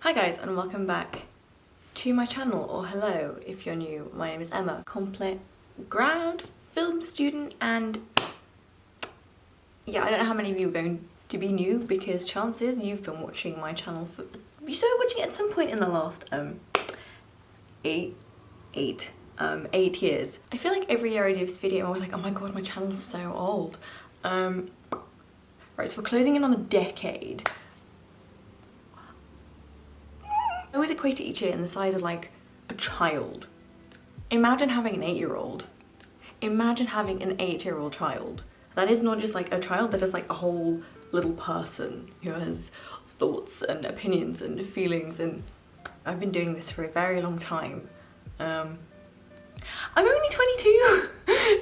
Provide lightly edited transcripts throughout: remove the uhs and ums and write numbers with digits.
Hi guys, and welcome back to my channel, or hello if you're new. My name is Emma, complete grad film student, and yeah, I don't know how many of you are going to be new because chances you've been watching my channel for, you started watching it at some point in the last 8 years. I feel like every year I do this video I'm always like, oh my god, my channel's so old. Right, so we're closing in on a decade. I always equate each year in the size of like a child. Imagine having an 8-year-old. Imagine having an 8-year-old child. That is not just like a child, that is like a whole little person who has thoughts and opinions and feelings, and I've been doing this for a very long time. I'm only 22,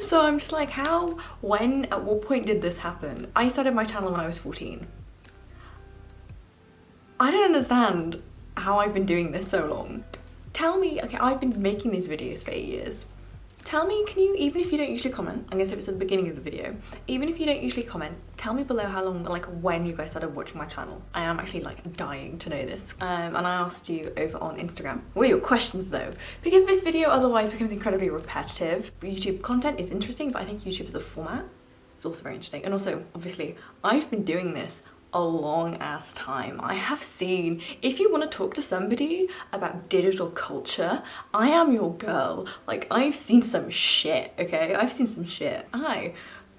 so I'm just like, how, when, at what point did this happen? I started my channel when I was 14. I don't understand how I've been doing this so long. Tell me, okay, I've been making these videos for 8 years. Tell me, can you, even if you don't usually comment, I'm gonna say it's at the beginning of the video, even if you don't usually comment, tell me below how long, like when you guys started watching my channel. I am actually like dying to know this. And I asked you over on Instagram. What are your questions though? Because this video otherwise becomes incredibly repetitive. YouTube content is interesting, but I think YouTube as a format is also very interesting. And also, obviously, I've been doing this a long ass time. I have seen, if you want to talk to somebody about digital culture, I am your girl. Like, I've seen some shit, okay? I've seen some shit. I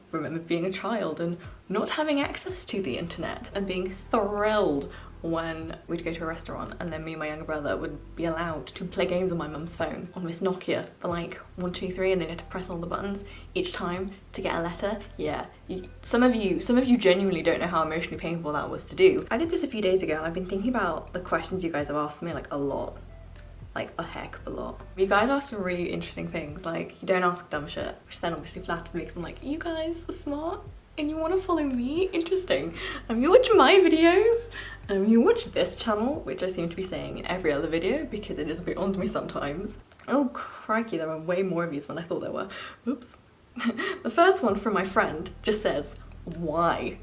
remember being a child and not having access to the internet and being thrilled when we'd go to a restaurant and then me and my younger brother would be allowed to play games on my mum's phone on this Nokia for like 1, 2, 3, and then you had to press all the buttons each time to get a letter. Yeah, some of you genuinely don't know how emotionally painful that was to do. I did this a few days ago and I've been thinking about the questions you guys have asked me like a lot. Like a heck of a lot. You guys ask some really interesting things, like you don't ask dumb shit, which then obviously flatters me because I'm like, you guys are smart and you want to follow me? Interesting. You watch my videos, you watch this channel, which I seem to be saying in every other video because it is beyond me sometimes. Oh crikey, there were way more of these than I thought there were. Oops. The first one from my friend just says, why?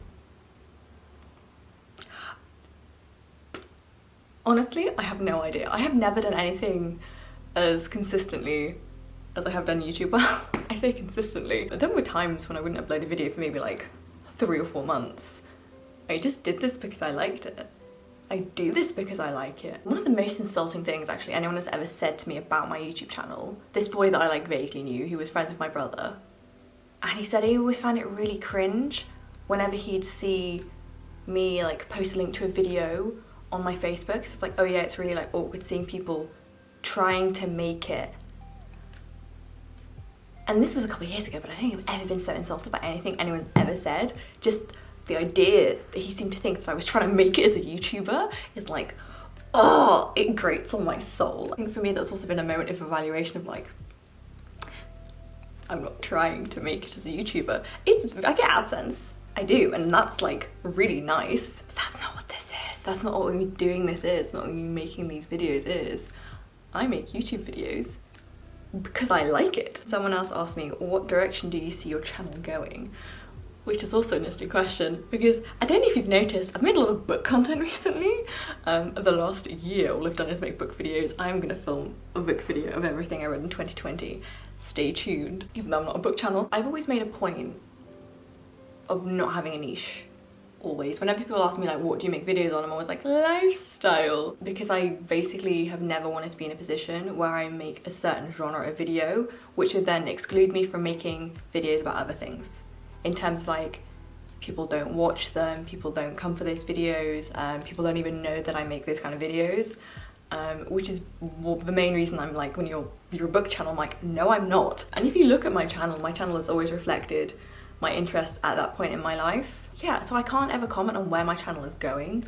Honestly, I have no idea. I have never done anything as consistently as I have done YouTube. Well, I say consistently, but there were times when I wouldn't upload a video for maybe like 3 or 4 months. I just did this because I liked it. I do this because I like it. One of the most insulting things actually anyone has ever said to me about my YouTube channel, this boy that I like vaguely knew, who was friends with my brother, and he said he always found it really cringe whenever he'd see me like post a link to a video on my Facebook. So it's like, oh yeah, it's really like awkward seeing people trying to make it. And this was a couple of years ago, but I don't think I've ever been so insulted by anything anyone's ever said. Just the idea that he seemed to think that I was trying to make it as a YouTuber is like, oh, it grates on my soul. I think for me that's also been a moment of evaluation of like, I'm not trying to make it as a YouTuber. I get AdSense, I do, and that's like really nice, but that's not what this is. That's not what me doing this is, it's not what me making these videos is. I make YouTube videos because I like it. Someone else asked me, what direction do you see your channel going? Which is also an interesting question because I don't know if you've noticed, I've made a lot of book content recently. The last year, all I've done is make book videos. I'm gonna film a book video of everything I read in 2020. Stay tuned, even though I'm not a book channel. I've always made a point of not having a niche. Always. Whenever people ask me like, what do you make videos on? I'm always like, lifestyle. Because I basically have never wanted to be in a position where I make a certain genre of video, which would then exclude me from making videos about other things. In terms of like, people don't watch them, people don't come for those videos, people don't even know that I make those kind of videos. Which is the main reason I'm like, when you're a book channel, I'm like, no, I'm not. And if you look at my channel has always reflected my interests at that point in my life. Yeah, so I can't ever comment on where my channel is going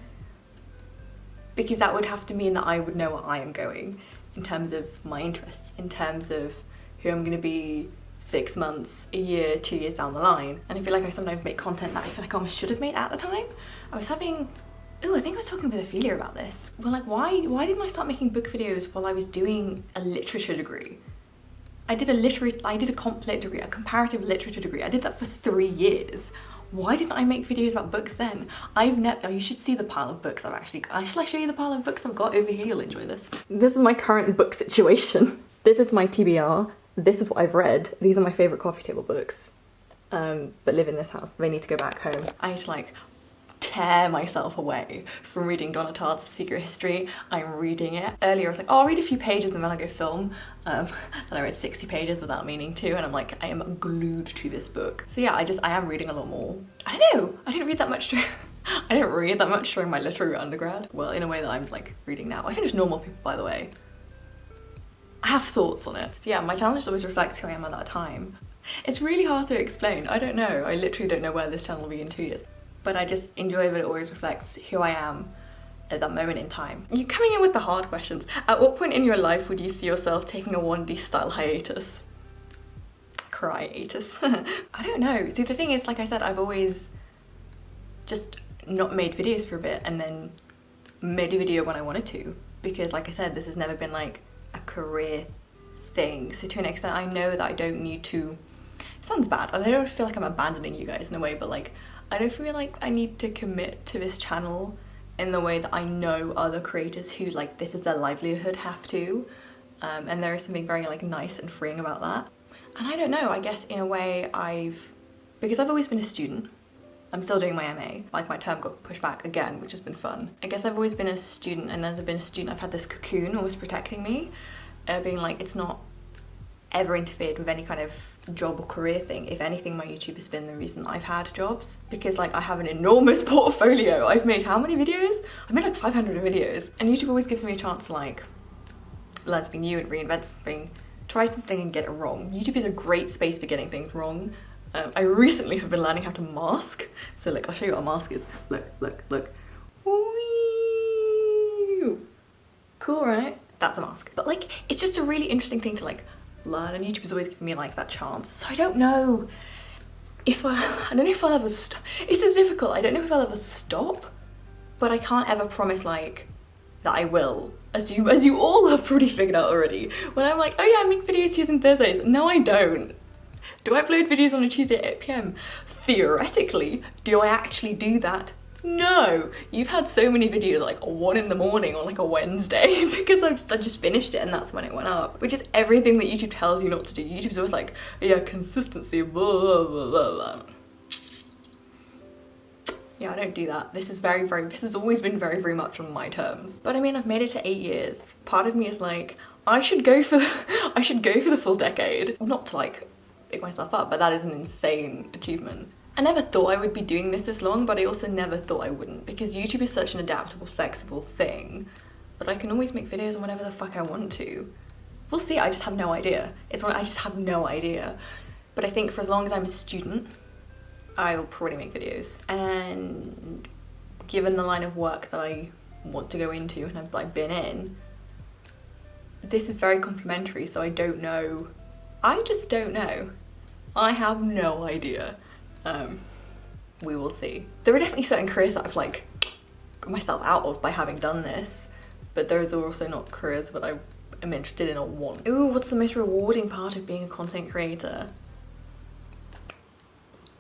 because that would have to mean that I would know where I am going in terms of my interests, in terms of who I'm gonna be 6 months, a year, 2 years down the line. And I feel like I sometimes make content that I feel like I should have made at the time. I was having, I think I was talking with Ophelia about this. Well, like, why didn't I start making book videos while I was doing a literature degree? I did a comp lit degree, a comparative literature degree. I did that for 3 years. Why didn't I make videos about books then? I've never, you should see the pile of books I've actually got. Shall I show you the pile of books I've got over here? You'll enjoy this. This is my current book situation. This is my TBR. This is what I've read. These are my favourite coffee table books. But live in this house. They need to go back home. I just like tear myself away from reading Donna Tartt's Secret History. I'm reading it. Earlier I was like, oh, I'll read a few pages and then I'll go film. Then I read 60 pages without meaning to, and I'm like, I am glued to this book. So yeah, I am reading a lot more. I don't know, I didn't read that much I didn't read that much during my literary undergrad. Well, in a way that I'm like reading now. I finished Normal People, by the way. I have thoughts on it. So yeah, my challenge always reflects who I am at that time. It's really hard to explain. I don't know. I literally don't know where this channel will be in 2 years. But I just enjoy that it always reflects who I am at that moment in time. You're coming in with the hard questions. At what point in your life would you see yourself taking a 1D style hiatus? Cry-atus. I don't know. See, the thing is, like I said, I've always just not made videos for a bit and then made a video when I wanted to. Because like I said, this has never been like a career thing. So to an extent, I know that I don't need to, it sounds bad, and I don't feel like I'm abandoning you guys in a way, but like, I don't feel like I need to commit to this channel in the way that I know other creators who like this is their livelihood have to. And there is something very like nice and freeing about that. And I don't know, I guess in a way because I've always been a student, I'm still doing my MA, like my term got pushed back again, which has been fun. I guess I've always been a student, and as I've been a student, I've had this cocoon always protecting me, being like, it's not ever interfered with any kind of job or career thing. If anything, my YouTube has been the reason I've had jobs, because like I have an enormous portfolio. I've made how many videos? I made like 500 videos, and YouTube always gives me a chance to like learn something new and reinvent something, try something and get it wrong. YouTube is a great space for getting things wrong. I recently have been learning how to mask. So like, I'll show you what a mask is. Look, look, look. Whee! Cool, right? That's a mask. But like, it's just a really interesting thing to like learn, and YouTube has always given me like that chance. So I don't know if I don't know if I'll ever stop. It's as difficult. I don't know if I'll ever stop, but I can't ever promise like that I will. As you all have pretty figured out already. When I'm like, oh yeah, I make videos Tuesdays and Thursdays. No, I don't. Do I upload videos on a Tuesday at 8 PM? Theoretically. Do I actually do that? No. You've had so many videos like 1 in the morning on like a Wednesday because I just finished it and that's when it went up. Which is everything that YouTube tells you not to do. YouTube's always like, yeah, consistency, blah, blah, blah, blah. Yeah, I don't do that. This has always been very, very much on my terms. But I mean, I've made it to 8 years. Part of me is like, I should go for the full decade. Not to like pick myself up, but that is an insane achievement. I never thought I would be doing this long, but I also never thought I wouldn't, because YouTube is such an adaptable, flexible thing that I can always make videos on whatever the fuck I want to. We'll see, I just have no idea. I just have no idea. But I think for as long as I'm a student, I'll probably make videos. And given the line of work that I want to go into and I've like been in, this is very complimentary, so I don't know. I just don't know. I have no idea. We will see. There are definitely certain careers that I've like got myself out of by having done this, but those are also not careers that I am interested in or want. Ooh, what's the most rewarding part of being a content creator?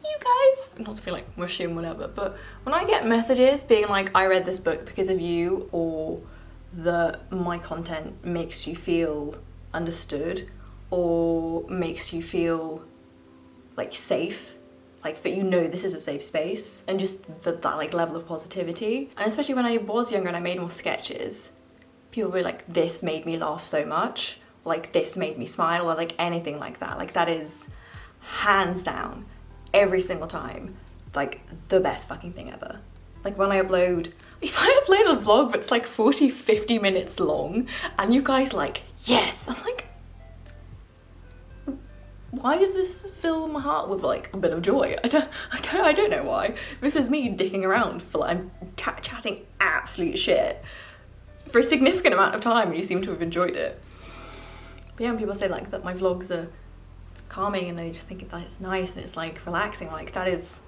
You guys! Not to be like mushy and whatever, but when I get messages being like, I read this book because of you, or that my content makes you feel understood, or makes you feel like safe, like that you know this is a safe space, and just that like level of positivity. And especially when I was younger and I made more sketches, people were like, this made me laugh so much, or like this made me smile, or like anything like that. Like that is hands down, every single time, like the best fucking thing ever. Like when I upload, if I upload a vlog that's like 40-50 minutes long and you guys like, yes, I'm like, why does this fill my heart with like a bit of joy? I don't know why. This was me dicking around for like, I'm chatting absolute shit for a significant amount of time, and you seem to have enjoyed it. But yeah, when people say like that my vlogs are calming and they just think that it's nice and it's like relaxing, like that is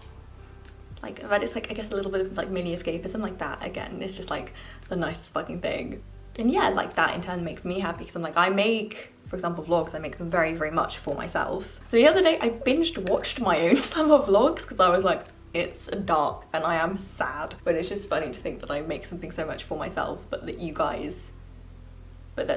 like, I guess a little bit of like mini escapism, like that again, it's just like the nicest fucking thing. And yeah, like that in turn makes me happy, because I'm like, I make, for example, vlogs, I make them very, very much for myself. So the other day I watched my own summer vlogs because I was like, It's dark and I am sad, but it's just funny to think that I make something so much for myself, but that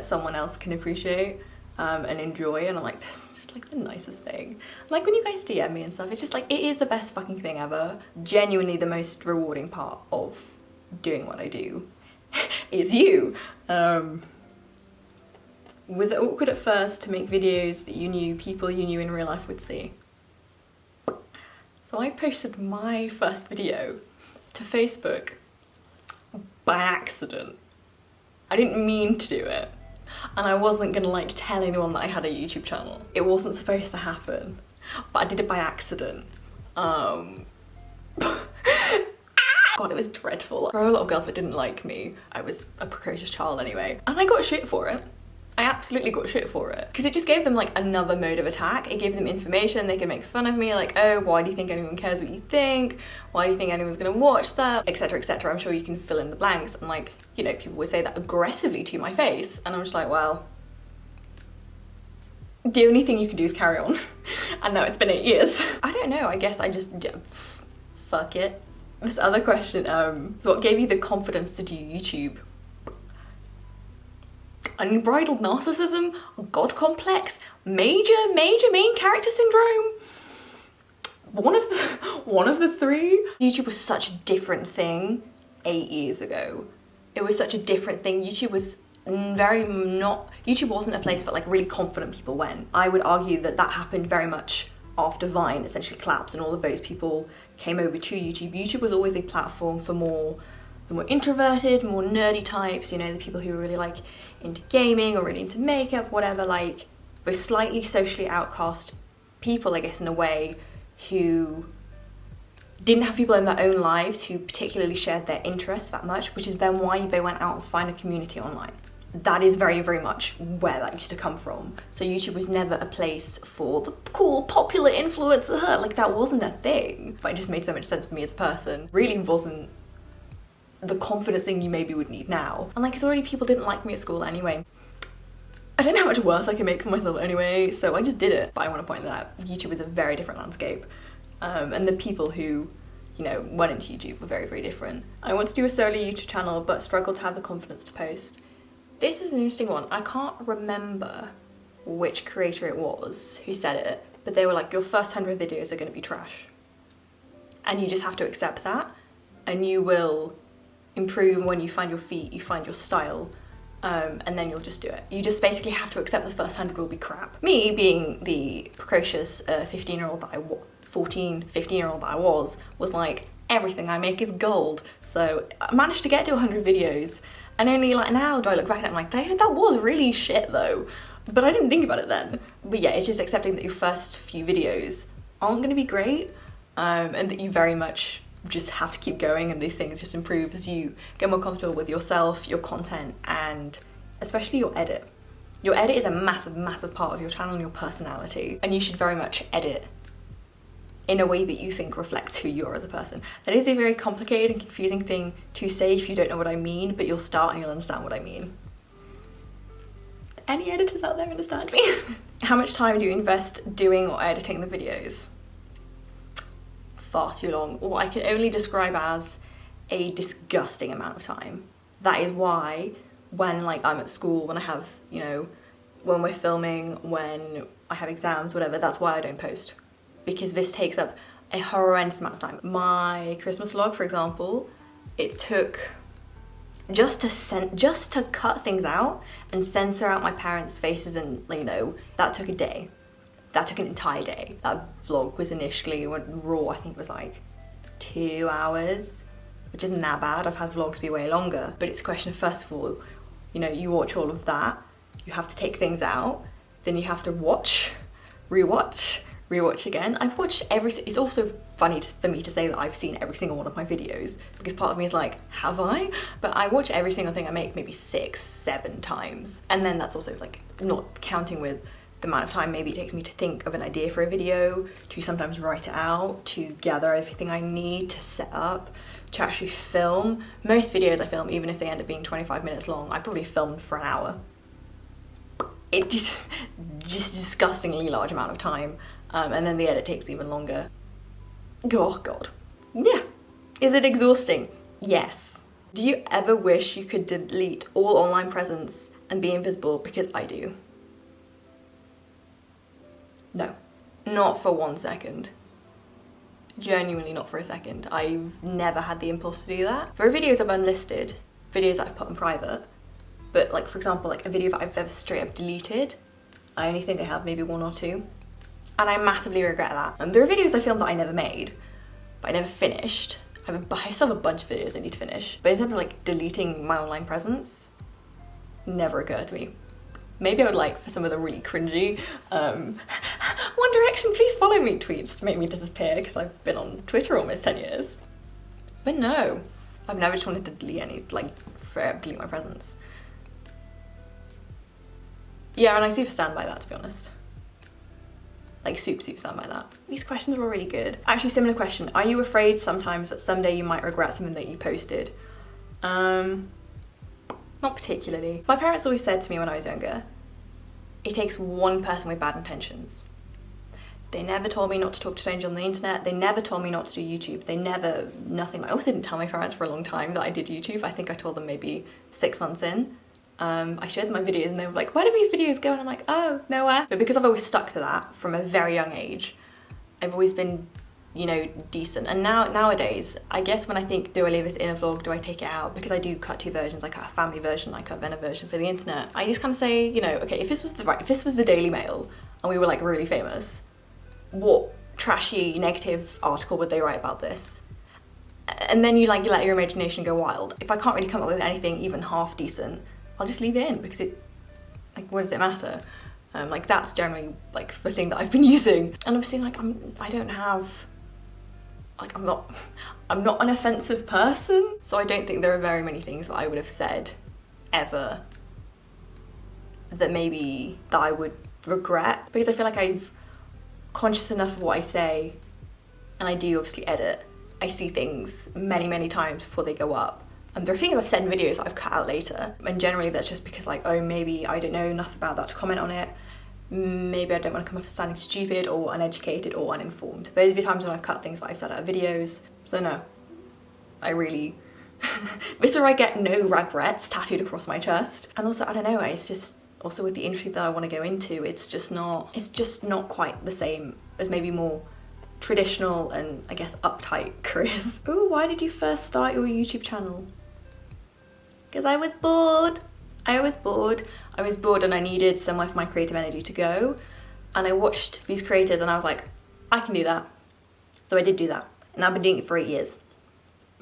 someone else can appreciate and enjoy, and I'm like, this is just like the nicest thing. Like when you guys DM me and stuff, it's just like, it is the best fucking thing ever. Genuinely the most rewarding part of doing what I do is you. Was it awkward at first to make videos that you knew people you knew in real life would see? So I posted my first video to Facebook by accident. I didn't mean to do it, and I wasn't gonna like tell anyone that I had a YouTube channel. It wasn't supposed to happen, but I did it by accident. God, it was dreadful. There were a lot of girls that didn't like me. I was a precocious child anyway, and I got shit for it. I absolutely got shit for it, because it just gave them like another mode of attack. It gave them information. They could make fun of me, like, oh, why do you think anyone cares what you think? Why do you think anyone's gonna watch that? Etc, etc. I'm sure you can fill in the blanks, and like, you know, people would say that aggressively to my face, and I'm just like, well, the only thing you can do is carry on. And now it's been 8 years. I don't know, I guess I just, yeah, fuck it. This other question, so what gave you the confidence to do YouTube? Unbridled narcissism, God complex, major main character syndrome. One of the three. YouTube was such a different thing 8 years ago. It was such a different thing. YouTube wasn't a place that like really confident people went. I would argue that that happened very much after Vine essentially collapsed and all of those people came over to YouTube. YouTube was always a platform for the more introverted, more nerdy types, you know, the people who were really like into gaming or really into makeup, whatever, like were slightly socially outcast people, I guess, in a way, who didn't have people in their own lives who particularly shared their interests that much, which is then why they went out and find a community online. That is very, very much where that used to come from. So YouTube was never a place for the cool, popular influencer, like that wasn't a thing. But it just made so much sense for me as a person. Really wasn't the confidence thing you maybe would need now. And like, it's already people didn't like me at school anyway. I don't know how much worth I can make for myself anyway, so I just did it. But I want to point that out. YouTube is a very different landscape. And the people who, you know, went into YouTube were very, very different. I want to do a solo YouTube channel, but struggle to have the confidence to post. This is an interesting one. I can't remember which creator it was who said it, but they were like, your first 100 videos are going to be trash. And you just have to accept that, and you will improve when you find your feet, you find your style, and then you'll just do it. You just basically have to accept the first 100 will be crap. Me being the precocious 15-year-old that I was, 14, 15-year-old that I was like, everything I make is gold. So I managed to get to 100 videos, and only like now do I look back at it, I'm like, that was really shit though. But I didn't think about it then. But yeah, it's just accepting that your first few videos aren't gonna be great, and that you very much just have to keep going, and these things just improve as you get more comfortable with yourself, your content, and especially your edit. Your edit is a massive, massive part of your channel and your personality, and you should very much edit in a way that you think reflects who you are as a person. That is a very complicated and confusing thing to say if you don't know what I mean, but you'll start and you'll understand what I mean. Any editors out there understand me? How much time do you invest doing or editing the videos? Far too long, or I can only describe as a disgusting amount of time. That is why when like I'm at school, when I have, you know, when we're filming, when I have exams, whatever, that's why I don't post. Because this takes up a horrendous amount of time. My Christmas vlog, for example, it took just to cut things out and censor out my parents' faces, and you know, that took a day. That took an entire day. That vlog was initially, when raw, I think it was like 2 hours, which isn't that bad. I've had vlogs be way longer, but it's a question of, first of all, you know, you watch all of that, you have to take things out, then you have to watch, rewatch again. I've watched it's also funny for me to say that I've seen every single one of my videos, because part of me is like, have I? But I watch every single thing I make maybe 6, 7 times. And then that's also like not counting with the amount of time maybe it takes me to think of an idea for a video, to sometimes write it out, to gather everything I need to set up, to actually film. Most videos I film, even if they end up being 25 minutes long, I probably filmed for an hour. It's just disgustingly large amount of time. And then the edit takes even longer. Oh God. Yeah. Is it exhausting? Yes. Do you ever wish you could delete all online presence and be invisible? Because I do. No, not for 1 second. Genuinely not for a second. I've never had the impulse to do that. For videos I've unlisted, videos that I've put on private, but like for example, like a video that I've ever straight up deleted, I only think I have maybe 1 or 2. And I massively regret that. And there are videos I filmed that I never made, but I never finished. I still have a bunch of videos I need to finish. But in terms of like deleting my online presence, never occurred to me. Maybe I would like for some of the really cringy, One Direction, please follow me tweets to make me disappear because I've been on Twitter almost 10 years. But no, I've never just wanted to delete delete my presence. Yeah, and I super stand by that, to be honest. Like super stand by that. These questions were really good. Actually, similar question. Are you afraid sometimes that someday you might regret something that you posted? Not particularly. My parents always said to me when I was younger, it takes one person with bad intentions. They never told me not to talk to strangers on the internet. They never told me not to do YouTube. Nothing. I also didn't tell my parents for a long time that I did YouTube. I think I told them maybe 6 months in. I showed them my videos and they were like, where do these videos go? And I'm like, oh, nowhere. But because I've always stuck to that from a very young age, I've always been, you know, decent. And nowadays, I guess when I think, do I leave this in a vlog? Do I take it out? Because I do cut 2 versions. I cut a family version, I cut a Venner version for the internet. I just kind of say, you know, okay, if this was the Daily Mail and we were like really famous, what trashy, negative article would they write about this? And then you let your imagination go wild. If I can't really come up with anything even half decent, I'll just leave it in because what does it matter? Like that's generally like the thing that I've been using. And obviously like I'm not an offensive person. So I don't think there are very many things that I would have said ever that I would regret, because I feel like I've conscious enough of what I say, and I do obviously edit. I see things many times before they go up. And there are things I've said in videos that I've cut out later. And generally that's just because like, oh, maybe I don't know enough about that to comment on it. Maybe I don't want to come off as sounding stupid or uneducated or uninformed. Those are the times when I've cut things that I've said out of videos. So no, I really, this is where I get no regrets tattooed across my chest. And also, I don't know, it's just, also with the industry that I want to go into, it's just not quite the same as maybe more traditional and I guess uptight careers. Ooh, why did you first start your YouTube channel? Because I was bored. I was bored and I needed somewhere for my creative energy to go. And I watched these creators and I was like, I can do that. So I did do that. And I've been doing it for 8 years.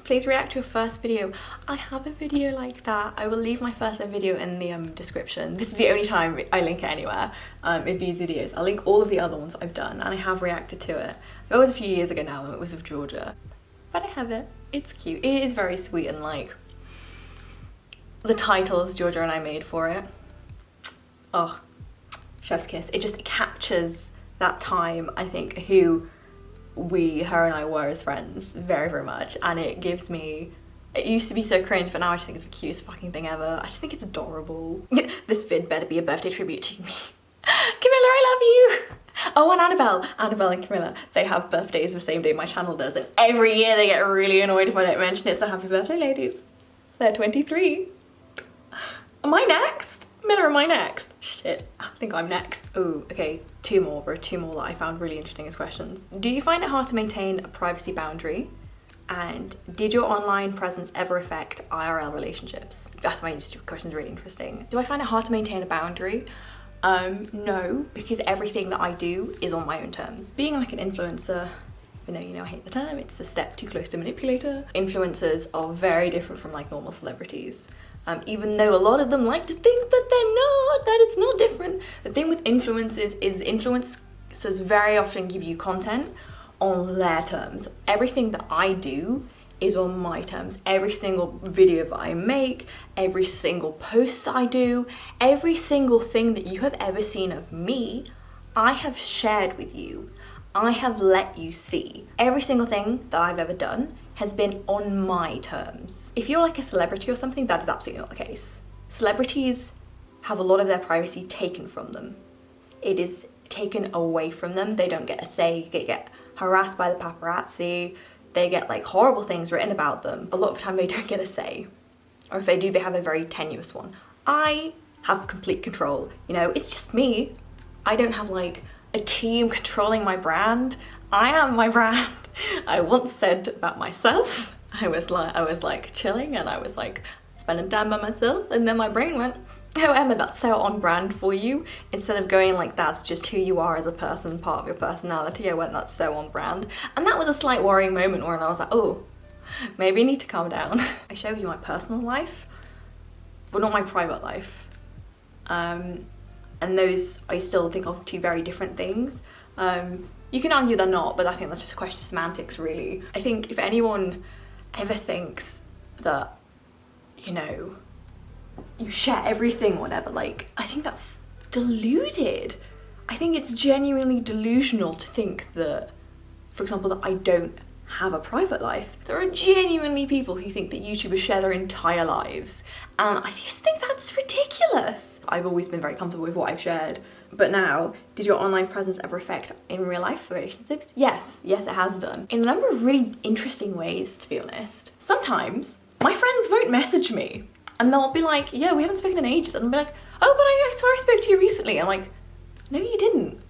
Please react to your first video. I have a video like that. I will leave my first video in the description. This is the only time I link it anywhere in these videos. I'll link all of the other ones I've done and I have reacted to it. That was a few years ago now and it was with Georgia. But I have it. It's cute. It is very sweet and like, the titles Georgia and I made for it. Oh, chef's kiss. It just captures that time, I think, who her and I were as friends very much. And it gives me, it used to be so cringe, but now I just think it's the cutest fucking thing ever. I just think it's adorable. This vid better be a birthday tribute to me. Camilla, I love you. Oh, and Annabelle and Camilla, they have birthdays the same day my channel does. And every year they get really annoyed if I don't mention it. So happy birthday, ladies. They're 23. Am I next? Miller, am I next? Shit, I think I'm next. Oh, okay, two more that I found really interesting as questions. Do you find it hard to maintain a privacy boundary? And did your online presence ever affect IRL relationships? I find these two questions really interesting. Do I find it hard to maintain a boundary? No, because everything that I do is on my own terms. Being like an influencer, you know, I hate the term, it's a step too close to manipulator. Influencers are very different from like normal celebrities. Even though a lot of them like to think that they're not, that it's not different. The thing with influencers is influencers very often give you content on their terms. Everything that I do is on my terms. Every single video that I make, every single post that I do, every single thing that you have ever seen of me, I have shared with you. I have let you see. Every single thing that I've ever done has been on my terms. If you're like a celebrity or something, that is absolutely not the case. Celebrities have a lot of their privacy taken from them. It is taken away from them. They don't get a say. They get harassed by the paparazzi. they get like horrible things written about them, a lot of the time they don't get a say. Or if they do, they have a very tenuous one. I have complete control. You know, it's just me. I don't have like a team controlling my brand. I am my brand. I once said about myself, I was like chilling and I was like spending time by myself, and then my brain went, oh Emma, that's so on brand for you. Instead of going like, that's just who you are as a person, part of your personality, I went, that's so on brand. And that was a slight worrying moment where I was like, oh, maybe I need to calm down. I showed you my personal life, but not my private life. And those I still think of two very different things. You can argue they're not, but I think that's just a question of semantics, really. I think if anyone ever thinks that, you know, you share everything, whatever, like, I think that's deluded. I think it's genuinely delusional to think that, for example, that I don't have a private life. There are genuinely people who think that YouTubers share their entire lives, and I just think that's ridiculous. I've always been very comfortable with what I've shared, but now, did your online presence ever affect in real life relationships? Yes, it has done. In a number of really interesting ways, to be honest. Sometimes, my friends won't message me, and they'll be like, yo, we haven't spoken in ages, and I'll be like, oh, but I swear I spoke to you recently. I'm like, no, you didn't.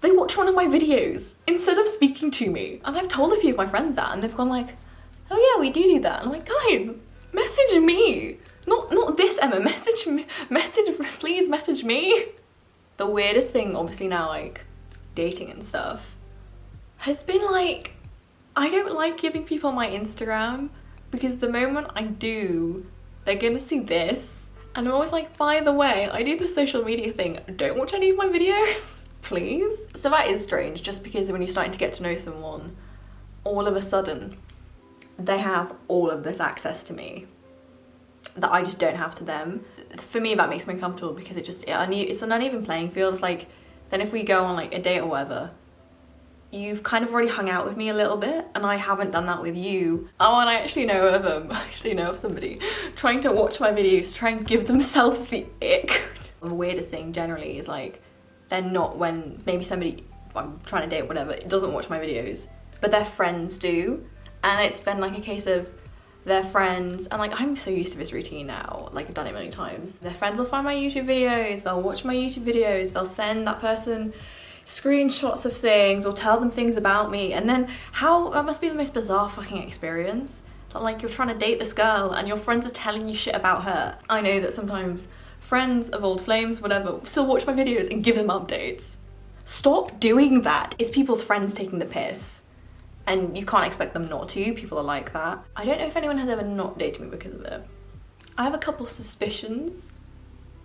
They watch one of my videos instead of speaking to me. And I've told a few of my friends that, and they've gone like, oh yeah, we do that. And I'm like, guys, message me. Not this, Emma, message me, please message me. The weirdest thing, obviously now, like, dating and stuff, has been like, I don't like giving people my Instagram, because the moment I do, they're gonna see this. And I'm always like, by the way, I do the social media thing, don't watch any of my videos. Please? So that is strange, just because when you're starting to get to know someone, all of a sudden, they have all of this access to me that I just don't have to them. For me, that makes me uncomfortable, because it's an uneven playing field. It's like, then if we go on like a date or whatever, you've kind of already hung out with me a little bit, and I haven't done that with you. Oh, and I actually know of somebody trying to watch my videos, trying to give themselves the ick. The weirdest thing generally is like, they're not, when maybe somebody I'm trying to date, whatever, doesn't watch my videos, but their friends do. And it's been like a case of their friends, and like, I'm so used to this routine now, like I've done it many times. Their friends will find my YouTube videos, they'll watch my YouTube videos, they'll send that person screenshots of things or tell them things about me, and then that must be the most bizarre fucking experience, that like you're trying to date this girl and your friends are telling you shit about her. I know that sometimes friends of old flames, whatever, still watch my videos and give them updates. Stop doing that. It's people's friends taking the piss, and you can't expect them not to. People are like that. I don't know if anyone has ever not dated me because of it. I have a couple suspicions,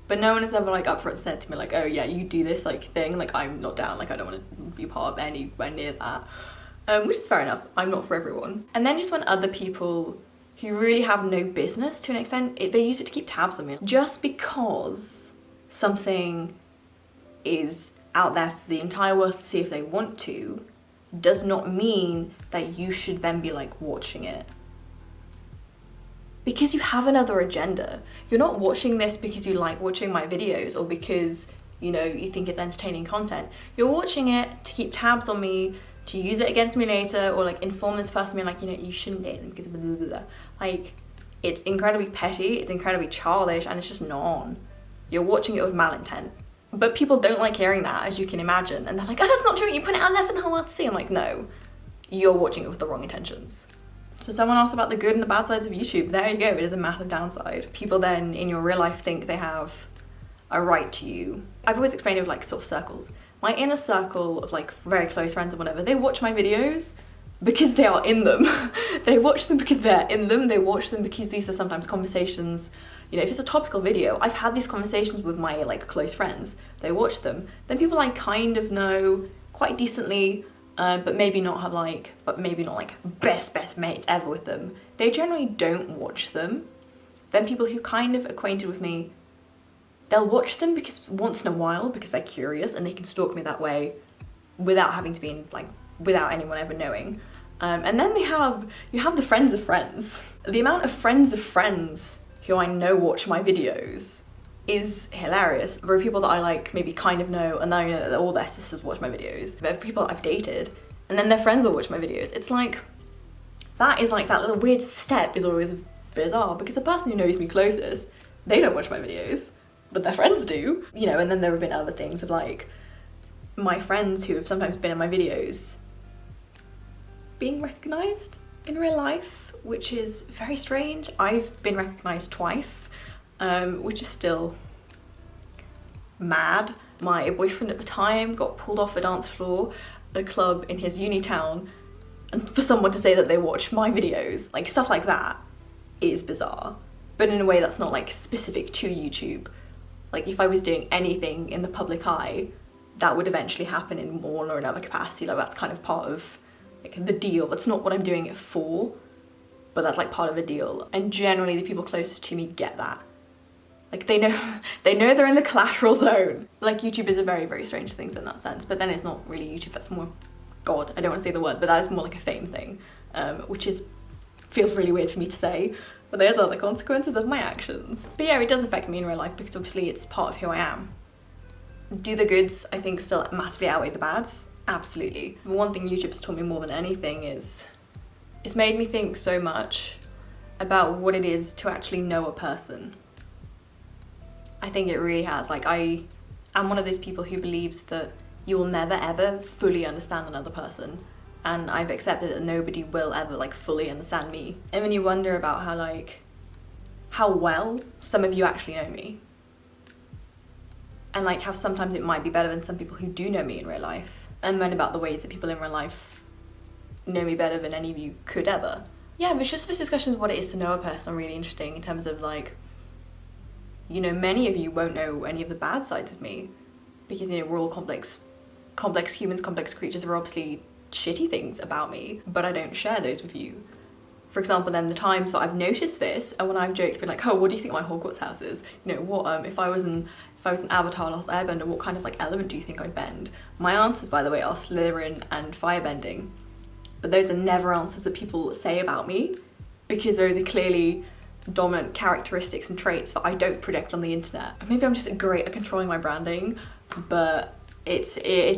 but no one has ever like upfront said to me like, oh yeah, you do this like thing, like I'm not down, like I don't want to be part of anywhere near that. Which is fair enough, I'm not for everyone. And then just when other people who really have no business to an extent, they use it to keep tabs on me. Just because something is out there for the entire world to see if they want to, does not mean that you should then be like watching it. Because you have another agenda. You're not watching this because you like watching my videos or because, you know, you think it's entertaining content. You're watching it to keep tabs on me, to use it against me later, or like inform this person, being like, you know, you shouldn't date them because of blah, blah, blah. Like, it's incredibly petty, it's incredibly childish, and it's just not on. You're watching it with malintent. But people don't like hearing that, as you can imagine, and they're like, oh, that's not true, you put it out there for the whole world to see. I'm like, no, you're watching it with the wrong intentions. So someone asked about the good and the bad sides of YouTube. There you go, it is a massive downside. People then in your real life think they have a right to you. I've always explained it with like sort of circles. My inner circle of like very close friends or whatever, they watch my videos because they are in them. They watch them because they're in them. They watch them because these are sometimes conversations. You know, if it's a topical video, I've had these conversations with my like close friends. They watch them. Then people I kind of know quite decently, but maybe not best mates ever with them. They generally don't watch them. Then people who kind of acquainted with me, they'll watch them because once in a while, because they're curious and they can stalk me that way without having to be in, like, without anyone ever knowing. And then you have the friends of friends. The amount of friends of friends who I know watch my videos is hilarious. There are people that I like maybe kind of know, and I know that all their sisters watch my videos. There are people that I've dated, and then their friends will watch my videos. It's like, That is like, that little weird step is always bizarre, because the person who knows me closest, they don't watch my videos, but their friends do. You know, and then there have been other things of like, my friends who have sometimes been in my videos being recognised in real life, which is very strange. I've been recognised twice, which is still mad. My boyfriend at the time got pulled off a dance floor at a club in his uni town, and for someone to say that they watch my videos, like stuff like that is bizarre, but in a way that's not like specific to YouTube. Like if I was doing anything in the public eye, that would eventually happen in one or another capacity. Like that's kind of part of like the deal. That's not what I'm doing it for, but that's like part of a deal. And generally the people closest to me get that. Like they know they're in the collateral zone. Like YouTube is a very, very strange thing in that sense, but then it's not really YouTube, that's more, God, I don't want to say the word, but that is more like a fame thing, which feels really weird for me to say, but there's other consequences of my actions. But yeah, it does affect me in real life because obviously it's part of who I am. Do the goods, I think, still massively outweigh the bads? Absolutely. The one thing YouTube has taught me more than anything is it's made me think so much about what it is to actually know a person. I think it really has. Like I am one of those people who believes that you will never ever fully understand another person, and I've accepted that nobody will ever like fully understand me. And then you wonder about how well some of you actually know me, and like how sometimes it might be better than some people who do know me in real life, and then about the ways that people in real life know me better than any of you could ever. Yeah, but just this discussion of what it is to know a person are really interesting in terms of like, you know, many of you won't know any of the bad sides of me because, you know, we're all complex humans, complex creatures. There are obviously shitty things about me, but I don't share those with you. For example, then the times that I've noticed this, and when I've joked, been like, oh, what do you think my Hogwarts house is? You know, what if I was an Avatar Last Airbender, what kind of like element do you think I'd bend? My answers, by the way, are Slytherin and firebending, but those are never answers that people say about me, because those are clearly dominant characteristics and traits that I don't project on the internet. Maybe I'm just great at controlling my branding, but it's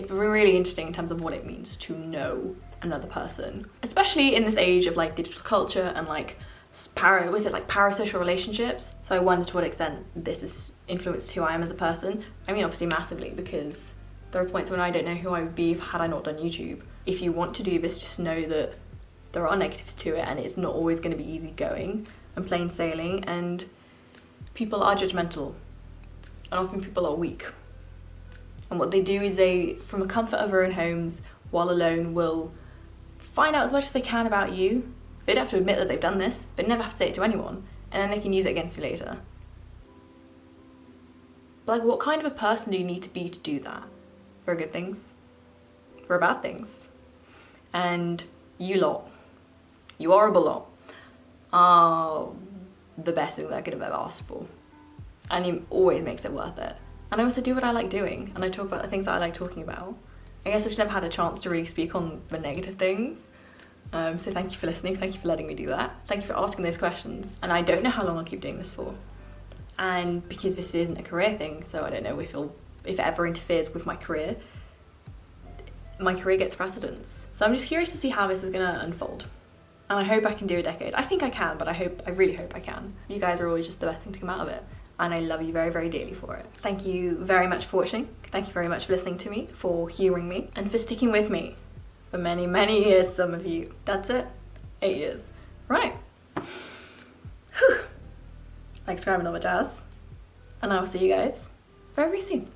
really interesting in terms of what it means to know another person, especially in this age of like digital culture and like parasocial relationships. So I wonder to what extent this has influenced who I am as a person. I mean, obviously massively, because there are points when I don't know who I would be had I not done YouTube. If you want to do this, just know that there are negatives to it, and it's not always going to be easy going and plain sailing, and people are judgmental, and often people are weak. And what they do is they, from the comfort of their own homes, while alone, will find out as much as they can about you. They don't have to admit that they've done this, they never have to say it to anyone, and then they can use it against you later. But like, what kind of a person do you need to be to do that? For good things? For bad things? And you horrible lot, are the best thing that I could have ever asked for. And it always makes it worth it. And I also do what I like doing, and I talk about the things that I like talking about. I guess I've just never had a chance to really speak on the negative things. So thank you for listening, thank you for letting me do that. Thank you for asking those questions. And I don't know how long I'll keep doing this for. And because this isn't a career thing, so I don't know if it ever interferes with my career gets precedence. So I'm just curious to see how this is gonna unfold. And I hope I can do a decade. I think I can, but I really hope I can. You guys are always just the best thing to come out of it. And I love you very, very dearly for it. Thank you very much for watching. Thank you very much for listening to me, for hearing me, and for sticking with me for many, many years, some of you. That's it, 8 years. Right. Whew. Like, subscribe and all the jazz. And I will see you guys very, very soon.